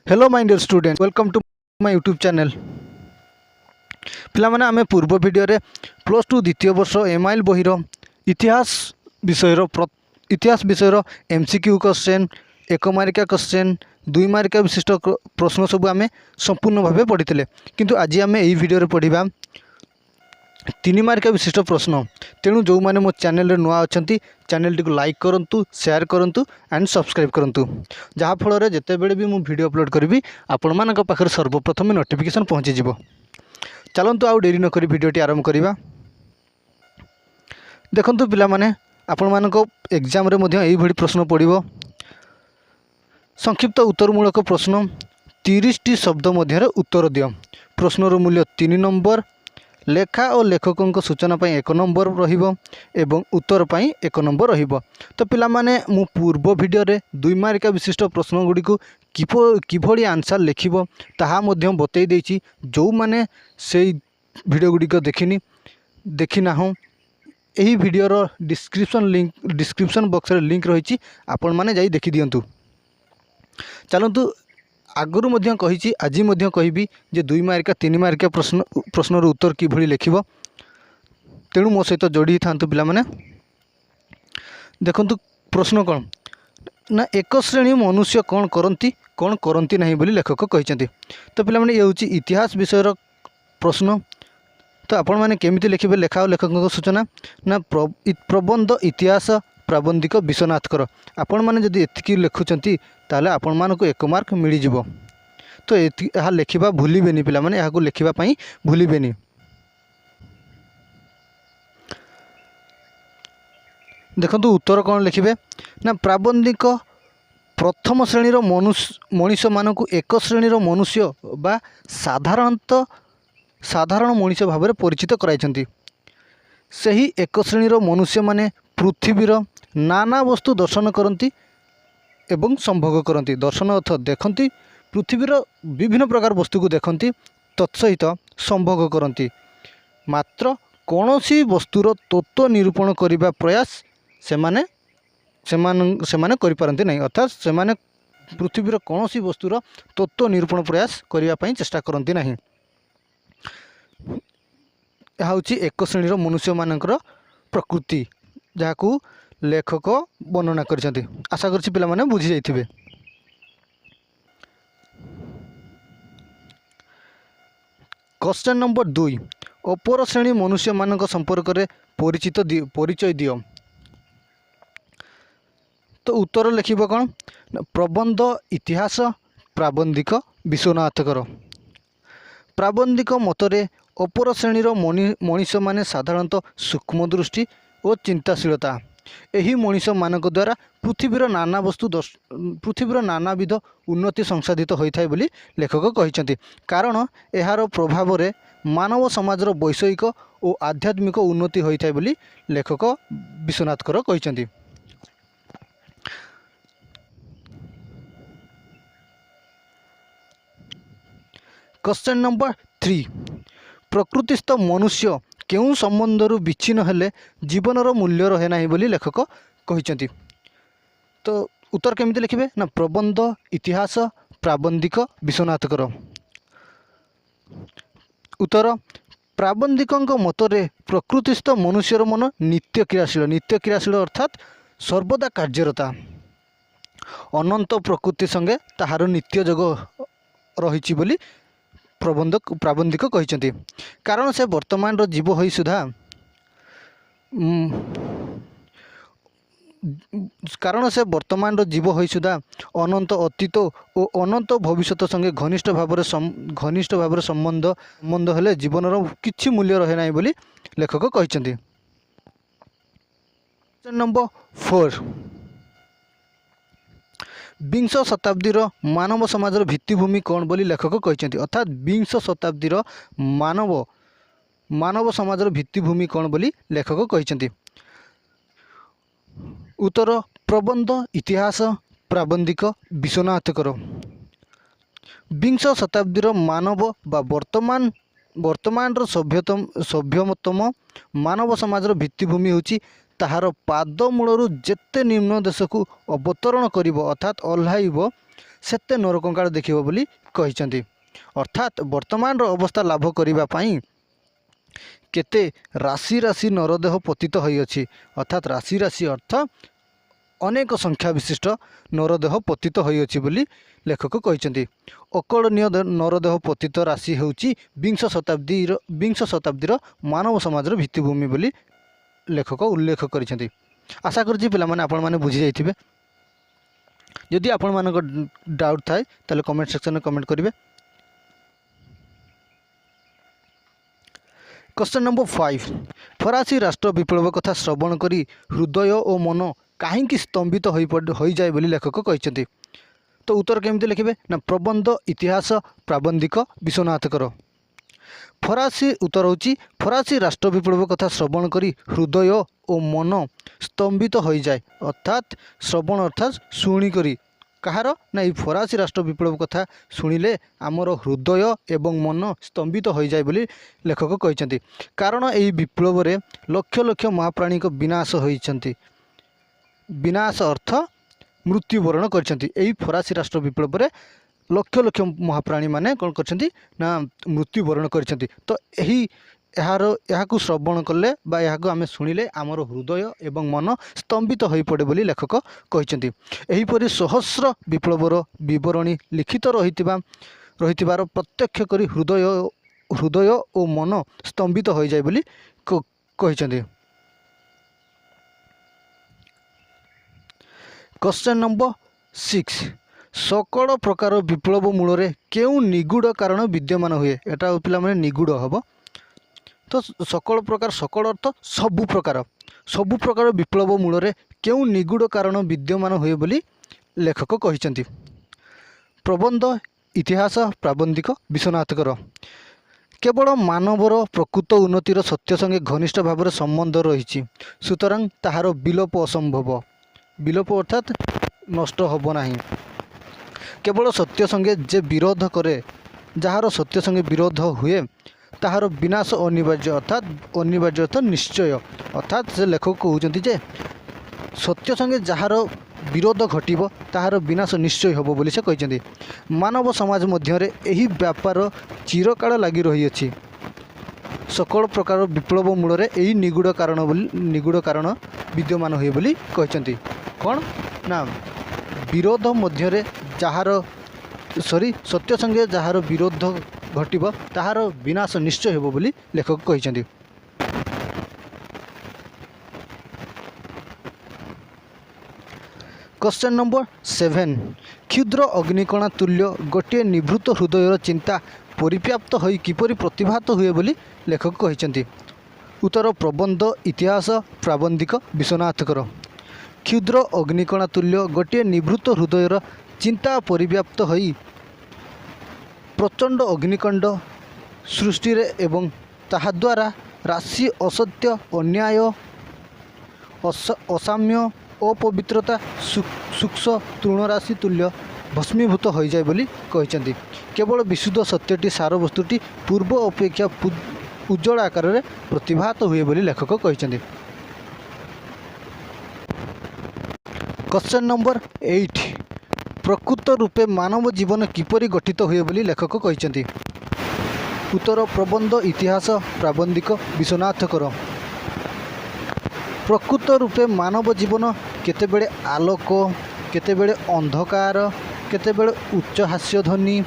Hello my dear student welcome to my YouTube channel. पिलामाने आमे पूर्व वीडियो रे प्लस टू द्वितीय वर्ष एमआईएल बहिर इतिहास विषय एमसीक्यू क्वेश्चन एक मार्किया क्वेश्चन दुई मार्किया विशिष्ट प्रश्न सब आमे संपूर्ण भाव पढ़ी किंतु आज आम यही वीडियो पढ़ा तीन मार्किया विशिष्ट प्रश्न। तेणु जो मैंने मो चैनल नुआ अच्छा चैनल टी लाइक करूँ शेयर करूँ एंड सब्सक्राइब करूँ जहाँफल जिते बड़े भी मुझे वीडियो अपलोड करी आपण मान पाखे सर्वप्रथम नोटिफिकेशन पहुँचीज। चलतु आउ डेरी नक वीडियोटी आरंभ करवा। देखंतु पिला माने आपण मानक एग्जाम रे मध्य एही भली प्रश्न पड़िबो। संक्षिप्त उत्तरमूलक प्रश्न 30 टी शब्द मध्य उत्तर दियो। प्रश्नर मूल्य 3 नंबर। लेखा और लेखकों सूचना पाई 1 नंबर रहिबो एवं उत्तर पाई 1 नंबर रहिबो। तो पिला माने मु पूर्व वीडियो रे 2 मार्किया विशिष्ट प्रश्न गुडी को किभली आंसर लिखिबो ताहा मध्य बतई देछि। जो माने से वीडियो गुडी को देखि ना हो यही वीडियोर डिस्क्रिप्शन बॉक्स रे लिंक रही आपण माने जाई देखि दियंतु। चलतु आगुरी मध्य कही आज कहबी जे 2 मार्किया 3 मार्किया प्रश्नर उत्तर किभली लिखिबो। तेणु मो सहित जोड़ी थांतु पिला माने। देखंतु प्रश्न कौन ना एक श्रेणी मनुष्य कौन करती नहीं बोली लेखक कहते। तो पिला माने ये होची इतिहास विषय प्रश्न। तो आपण माने केमिति लिखिबे लेखा और लेखकों सूचना ना प्रबंध इतिहास प्राबंधिक विश्वनाथकर। आपण माने जदि एतिकी लिखुचंती ताले आपण मानको 1 मार्क मिली जिवो। तो यह लिखा भूलिबेनी पिला माने यहाको लिखिबा पई भूलिबेनी। देखंतु उत्तर कौन लिखिबे ना प्राबंधिक प्रथम श्रेणीर मनुष्य मानकु एक श्रेणीर मनुष्य बा साधारण मनुष्य भाव में परिचित कराइछंती। सही एक श्रेणीर मनुष्य माने पृथ्वीर नाना वस्तु दर्शन करती एवं संभोग करती। दर्शन अर्थ देखती पृथ्वीर विभिन्न प्रकार वस्तु को देखती तत्सहित संभोग करती। मात्र कौनसी वस्तुर तत्व निरूपण करने प्रयास सेमाने करि पारंती नहीं। अर्थात सेमाने पृथ्वीर कौनसी वस्तुर तत्व निरूपण प्रयास करने चेष्टा करती नहीं। यह हूँ एक श्रेणीर मनुष्य मानकर प्रकृति जहाँ लेखक वर्णना करछंती। आशा करछि पिला माने बुझी जाइथिबे। क्वेश्चन नंबर 2 अपर श्रेणी मनुष्य मानक संपर्क में परिचय दियो। तो उत्तर लिखिबो कौन प्रबंध इतिहास प्राबंधिक विश्वनाथकर। प्राबंधिक मतरे अपर श्रेणीर मनीष माने साधारणतः सूक्ष्म दृष्टि और चिंताशीलता यही मनीष मानक द्वारा पृथ्वीर नानाविध उन्नति संसाधित होता है बोली लेखक कहते। कारण यार प्रभाव रे मानव समाजर वैषयिक और आध्यात्मिक उन्नति होता है बोली लेखक विश्वनाथकर कहते। क्वेश्चन नंबर 3 प्रकृतिस्थ मनुष्य केउं संबंधरु विच्छिन्न हेले जीवनर मूल्य रहे नाही बोली लेखक कहते। तो उत्तर केमिति लिखिबे ना प्रबंध इतिहास प्राबंधिक विश्वनाथकर। उत्तर प्राबंधिकଙ୍କ मतरे प्रकृतिस्थ मनुष्यर मन नित्य क्रियाशील अर्थात सर्वदा कार्यरता अनंत प्रकृति संगे ताहार नित्य जोग रही बोली प्राबंधिक कहते। कारण से वर्तमान जीव होई सुधा अनंत अतीत और अनंत भविष्य संगे घनिष्ठ भाव संबंध हेले जीवनर किछि मूल्य रहे नाही बोली लेखक कहते। नंबर 4 विंश शताब्दीर मानव समाजर भित्तिभूमि कौन बोली लेखक कहते। अर्थात विंश शताब्दीर मानव समाजर भित्तिभूमि कौन बोली लेखक कहते। उत्तर प्रबंध इतिहास प्राबंधिक विश्वनाथकर। विंश शताब्दीर मानव बा वर्तमान सभ्यतम मानव समाजर भित्तिभूमि होची ताहार पाद मूलरू जेते निम्न देश को अवतरण करिवो अर्थात ओह्लाइबो ସେତେ ନରକଙ୍କାଳ ଦେଖିବ ବୋଲି କହିଛନ୍ତି। ଅର୍ଥାତ୍ ବର୍ତ୍ତମାନର ଅବସ୍ଥା ଲାଭ କରିବା ପାଇଁ କେତେ ରାଶି ରାଶି ନରଦେହ ପତିତ ହୋଇଅଛି। ଅର୍ଥାତ୍ ରାଶି ରାଶି ଅର୍ଥ ଅନେକ ସଂଖ୍ୟା ବିଶିଷ୍ଟ ନରଦେହ ପତିତ ହୋଇଅଛି ବୋଲି ଲେଖକ କହିଛନ୍ତି। ଅକଳନୀୟ ନରଦେହ ପତିତ ରାଶି ହେଉଛି ବିଂଶ ଶତାବ୍ଦୀର ମାନବ ସମାଜର ଭିତ୍ତିଭୂମି ବୋଲି ଲେଖକ ଉଲ୍ଲେଖ କରିଛନ୍ତି। ଆଶା କରୁଛି ପିଲାମାନେ ଆପଣମାନେ ବୁଝିଯାଇଥିବେ। ଯଦି ଆପଣମାନଙ୍କ ଡାଉଟ୍ ଥାଏ ତାହେଲେ କମେଣ୍ଟ ସେକ୍ସନରେ କମେଣ୍ଟ କରିବେ। क्वेश्चन नंबर 5 फरासी राष्ट्र विप्लव कथा श्रवण करी हृदय और मन कहीं स्तंभित हो जाए बोली लेखक कहते। तो उत्तर केमती लिखे ना प्रबंध इतिहास प्राबंधिक विश्वनाथकर। फरासी उत्तर होची फरासी राष्ट्र विप्लव कथा श्रवण करी हृदय और मन स्तंभित हो जाए। अर्थात श्रवण अर्थात शुणी करी कहार ना ये फरासी राष्ट्र विप्लव कथा शुणिले आमर हृदय एवं मन स्तंभित हो जाए बोली लेखक कहते। कारण यही विप्लव रे लक्ष लक्ष महाप्राणी को विनाश होइछंती। विनाश अर्थ मृत्युवरण करछंती। यही फरासी राष्ट्र विप्लव रे लक्ष लक्ष महाप्राणी माने कौन करछंती ना मृत्युवरण करछंती। तो यही यहाँ श्रवण कले यहाँ आम शुणिले आमर हृदय एवं मन स्तंभित हो पड़े बोली लेखक कहते। एहीपरि सहस्र विप्लवर विवरणी लिखित रहिथिबार प्रत्यक्ष करी हृदय और मन स्तंभित हो जाए बोली कहते। क्वेश्चन नंबर 6 सकल प्रकार विप्लव मूल केउ निगूढ़ कारण विद्यमान हुए। एटा पिला माने निगूढ़ हम। तो सकल अर्थ सबु प्रकार विप्लव मूल केउ निगूढ़ कारण विद्यमान हुए बोली लेखक कहते। प्रबंध इतिहास प्राबंधिक विश्वनाथकर। केवल मानवर प्रकृत उन्नतिर सत्य संगे घनिष्ठ भाव में संबंध रही सुतरां ताहार विलोप असंभव। विलोप अर्थात नष्ट होब नाही। केवल सत्य संगे जे विरोध करे जार सत्य संगे विरोध हुए ताहार विनाश अनिवार्य। अनिवार्य अर्थ निश्चय। अर्थात से लेखक कहते जे सत्य संगे जार विरोध घटिब ताहार विनाश निश्चय होब बोली से कहते। मानव समाज मध्य यही व्यापार चिरकाल लगी रही अछि। सकल प्रकार विप्लव मूल यही निगूढ़ कारण विद्यमान हुए बोली कहते। कौन ना विरोध मध्य सत्य संगे जार विरोध घटिब ताहार विनाश निश्चय होब बोली लेखक कहते। क्वेश्चन नंबर 7 क्षुद्र अग्निकणा तुल्य गोटे निभृत हृदयर चिंता परिव्याप्त होई किपरि प्रतिभात हुए बोली लेखक कहते। उत्तर प्रबंध इतिहास प्राबंधिक विश्वनाथकर। क्षुद्र अग्निकणा तुल्य गोटे निभृत हृदयर चिंता परिव्याप्त होई प्रचंड अग्निकांड सृष्टि एवं ताहाद्वारा राशि असत्य अन्याय असाम्य अपवित्रता सूक्ष्म तृणराशि तुल्य भस्मीभूत हो जाए बोली कहते। केवल विशुद्ध सत्यटी सार वस्तुटी पूर्व अपेक्षा उज्जवल आकार में प्रतिभात हुए बोली लेखक कहते। क्वेश्चन नंबर 8 प्रकृत रूपे मानव जीवन किपरि गठित हुए बोली लेखक कहते। उत्तर प्रबंध इतिहास प्राबंधिक विश्वनाथकर। प्रकृत रूपे मानव जीवन केतेबेले आलोक केतेबेले अंधकार केतेबेले उच्च हास्यध्वनि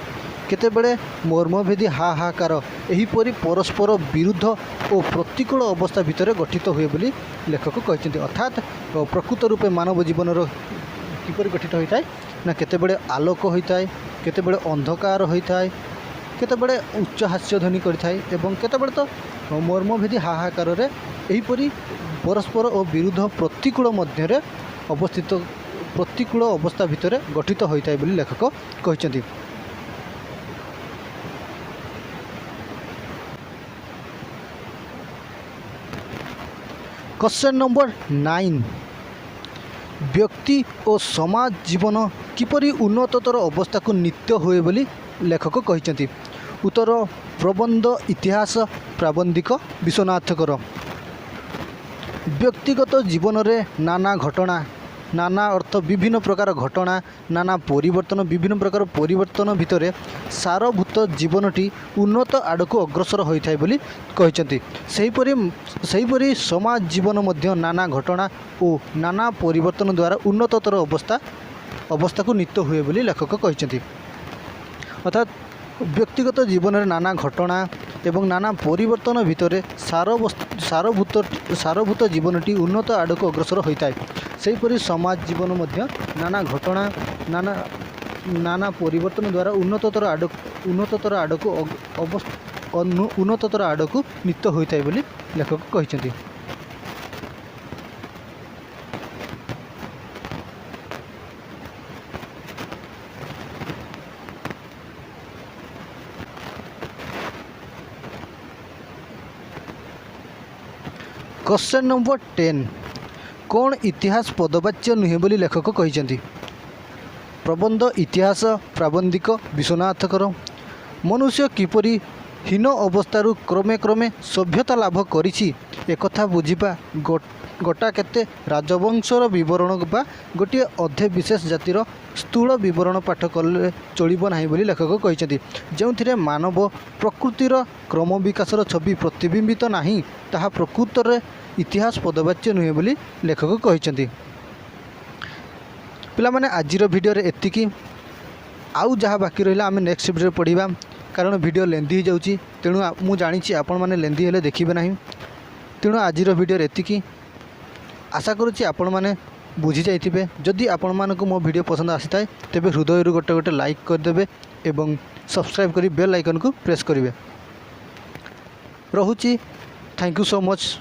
केतेबेले मर्मभेदी हाहाकार एहीपरि परस्पर विरुद्ध और प्रतिकूल अवस्था भितर गठित हुए बोली लेखक कहते। अर्थात प्रकृत रूपे मानव जीवन किपरि गठित होता है ना केतेबेले आलोक होता है केतेबेले अंधकार होता है केतेबेले उच्च हास्यध्वनि करिथाय एवं केतेबेले तो मर्मभेदी हाहाकार रे एहीपरि परस्पर और विरुद्ध प्रतिकूल मध्य अवस्थित प्रतिकूल अवस्था भितर गठित होता है बोली लेखक कहते। क्वेश्चन नंबर 9 व्यक्ति और समाज जीवन किपरि उन्नततर अवस्था को नित्य हुए बोली लेखक कहते। उत्तर प्रबंध इतिहास प्राबंधिक विश्वनाथकर। व्यक्तिगत जीवन रे नाना घटना नाना अर्थ विभिन्न प्रकार घटना नाना परिवर्तन विभिन्न प्रकार परिवर्तन भितर सारभूत जीवनटी उन्नत आड़क अग्रसर होता है बोली कहते। सेहीपरि समाज जीवन मध्य नाना घटना और नाना परिवर्तन द्वारा उन्नततर अवस्था को नीत हुए बोली लेखक कहते। अर्थात व्यक्तिगत जीवन में नाना घटना एवं नाना परिवर्तन भितर सारभूत जीवनटी उन्नत आड़क अग्रसर होता है। सेहीपरि समाज जीवन मध्य नाना घटना नाना परिवर्तन द्वारा उन्नततर आड़क नीत होता है बोली लेखक कहते। क्वेश्चन नंबर 10 कौन इतिहास पदवाच्य नुहे बोली लेखक कहते। प्रबंध इतिहास प्राबंधिक विश्वनाथकर मनुष्य किपरि हीन अवस्थारू क्रमे क्रमे सभ्यता लाभ करिछि एकथा बुझिबा गोटा केते राजवंशर विवरण बा गोटे अधे विशेष जातिर स्थूल विवरण पाठ कले चलिब नाही बोली लेखक कहते। जो मानव प्रकृतिर क्रम विकासर छवि प्रतिबिंबित नाही ताहा प्रकृत रे इतिहास पदवाच्य नुहे बोली लेखक कहते। पिला माने आजिर वीडियो रे एतिकी आउ जहाँ बाकी रहा आम नेक्स्ट वीडियो पढ़ा कारण वीडियो लेंदी हो जाऊँगी तेणु मु जानी आपण मैंने लेंदी हेले देखिए ना तेणु आजिर वीडियो रे एतिकी आशा करुच्ची आपण मैंने बुझी जाइथिबे। जदि आपण मानकु मो वीडियो पसंद आसी थाए तेबे हृदय गोटे गोटे लाइक करदेबे एवं सब्सक्राइब करी बेल आइकन को प्रेस करिवे। रहुची थैंक यू सो मच।